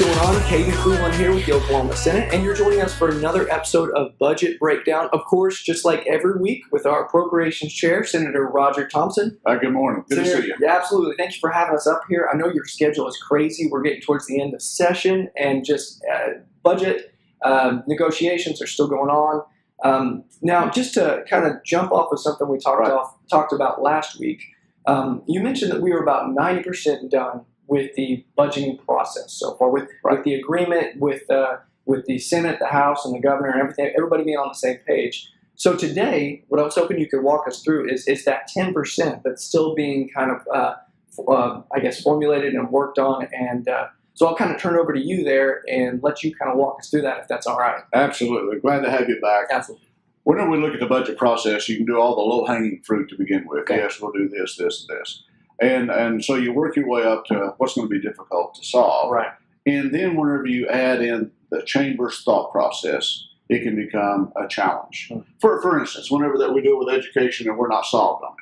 going on? Caden Cleveland here with the Oklahoma Senate, and you're joining us for another episode of Budget Breakdown. Of course, just like every week, with our Appropriations Chair, Senator Roger Thompson. Good morning. Good to see you. Yeah, absolutely. Thank you for having us up here. I know your schedule is crazy. We're getting towards the end of session, and just budget negotiations are still going on. Now, just to kind of jump off of something we talked about last week, you mentioned that we were about 90% done with the budgeting process so far, with the agreement with the Senate, the House, and the governor, and everybody being on the same page. So today, what I was hoping you could walk us through is that 10% that's still being kind of, formulated and worked on. And so I'll kind of turn over to you there and let you kind of walk us through that, if that's all right. Absolutely. Glad to have you back. Absolutely. Whenever we look at the budget process, you can do all the low-hanging fruit to begin with. Okay. Yes, we'll do this, this, and this. And so you work your way up to what's going to be difficult to solve. Right. And then whenever you add in the chamber's thought process, it can become a challenge. For instance, whenever that we deal with education and we're not solved on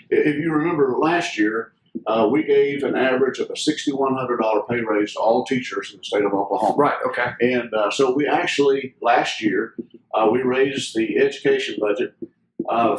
it. If you remember last year, we gave an average of a $6,100 pay raise to all teachers in the state of Oklahoma. Right, okay. And so we actually, last year, we raised the education budget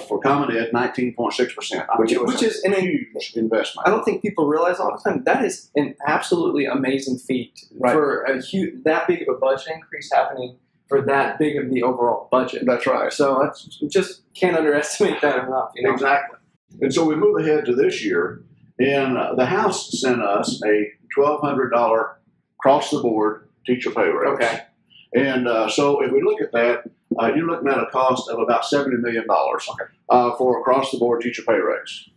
for Common Ed 19.6%, which is a huge investment. I don't think people realize all the time that is an absolutely amazing feat for that big of a budget increase happening for that big of the overall budget. That's right. So that's just can't underestimate that enough. You know? Exactly. And so we move ahead to this year, and the House sent us a $1,200 across the board teacher pay raise. Okay. And so if we look at that, you're looking at a cost of about $70 million for across-the-board teacher pay raise.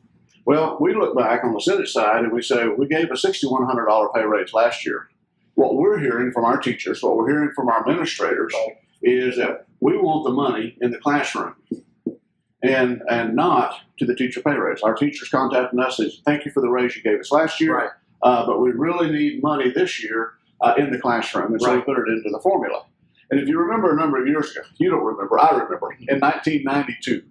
Well, we look back on the Senate side and we say, we gave a $6,100 pay raise last year. What we're hearing from our teachers, what we're hearing from our administrators is that we want the money in the classroom and not to the teacher pay raise. Our teachers contacting us and said, thank you for the raise you gave us last year, but we really need money this year in the classroom. And so we put it into the formula. And if you remember a number of years ago, you don't remember, I remember, in 1992,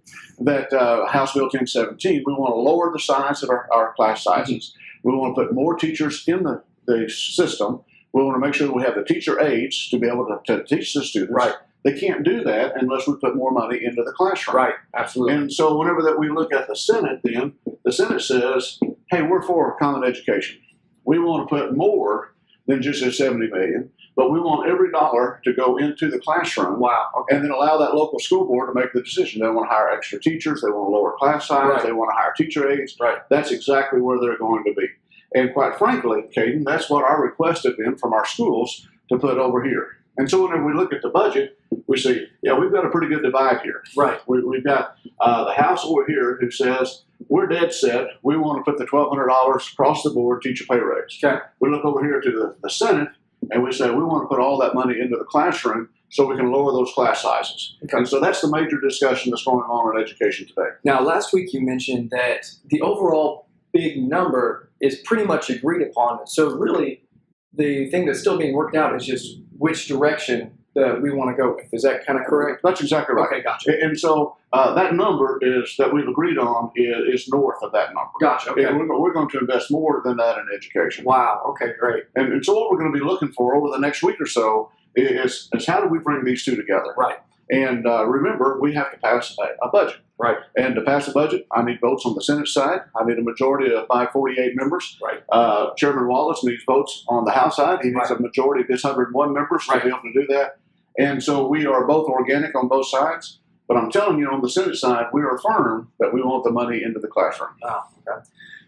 that House Bill 1017, we want to lower the size of our class sizes. We want to put more teachers in the system. We want to make sure that we have the teacher aides to be able to teach the students. Right. They can't do that unless we put more money into the classroom. Right, absolutely. And so whenever that we look at the Senate then, the Senate says, hey, we're for common education. We want to put more than just the $70 million. But we want every dollar to go into the classroom. Wow. Okay. And then allow that local school board to make the decision. They want to hire extra teachers. They want to lower class size. They want to hire teacher aides. That's exactly where they're going to be. And quite frankly, Caden, that's what our request had been from our schools to put over here. And so whenever we look at the budget, we see, yeah, we've got a pretty good divide here. Right. We've got the House over here who says, we're dead set. We want to put the $1,200 across the board teacher pay raise. Okay. We look over here to the Senate, and we say we want to put all that money into the classroom so we can lower those class sizes. Okay. And so that's the major discussion that's going on in education today. Now, last week you mentioned that the overall big number is pretty much agreed upon. So really, the thing that's still being worked out is just which direction that we want to go with. Is that kind of correct? That's exactly right. Okay, gotcha. And so that number that we've agreed on is north of that number. Gotcha. Okay. And we're going to invest more than that in education. Wow. Okay, great. And so what we're going to be looking for over the next week or so is how do we bring these two together? Right. And remember, we have to pass a budget. Right. And to pass a budget, I need votes on the Senate side. I need a majority of 548 members. Right. Chairman Wallace needs votes on the House side. He needs a majority of his 101 members to be able to do that. And so we are both organic on both sides. But I'm telling you, on the Senate side, we are firm that we want the money into the classroom. Oh, okay.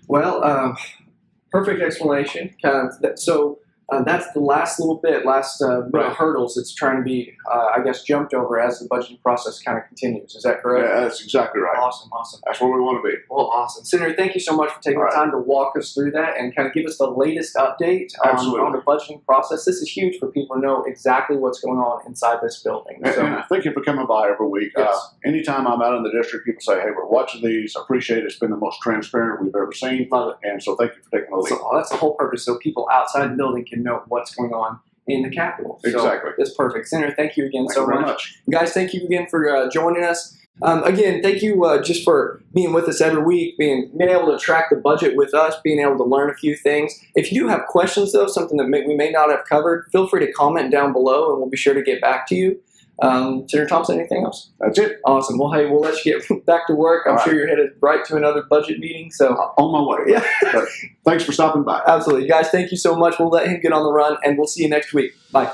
Well, perfect explanation. So that's the last little bit, bit of hurdles it's trying to be, jumped over as the budgeting process kind of continues. Is that correct? Yeah, that's exactly right. Awesome. That's where we want to be. Well, awesome. Senator, thank you so much for taking the time to walk us through that and kind of give us the latest update on the budgeting process. This is huge for people to know exactly what's going on inside this building. And I thank you for coming by every week. Yes. Anytime I'm out in the district, people say, hey, we're watching these. I appreciate it. It's been the most transparent we've ever seen. Love it. And so thank you for taking the lead. So that's the whole purpose, so people outside the building can know what's going on in the Capitol. Exactly. So that's perfect. Senator, thank you again so much. Much. Guys, thank you again for joining us. Again, thank you just for being with us every week, being able to track the budget with us, being able to learn a few things. If you do have questions, though, something that we may not have covered, feel free to comment down below, and we'll be sure to get back to you. Senator Thompson, anything else? That's it. Awesome. Well, hey, we'll let you get back to work. I'm sure you're headed right to another budget meeting. So On my way. Yeah. But thanks for stopping by. Absolutely. Guys, thank you so much. We'll let him get on the run, and we'll see you next week. Bye.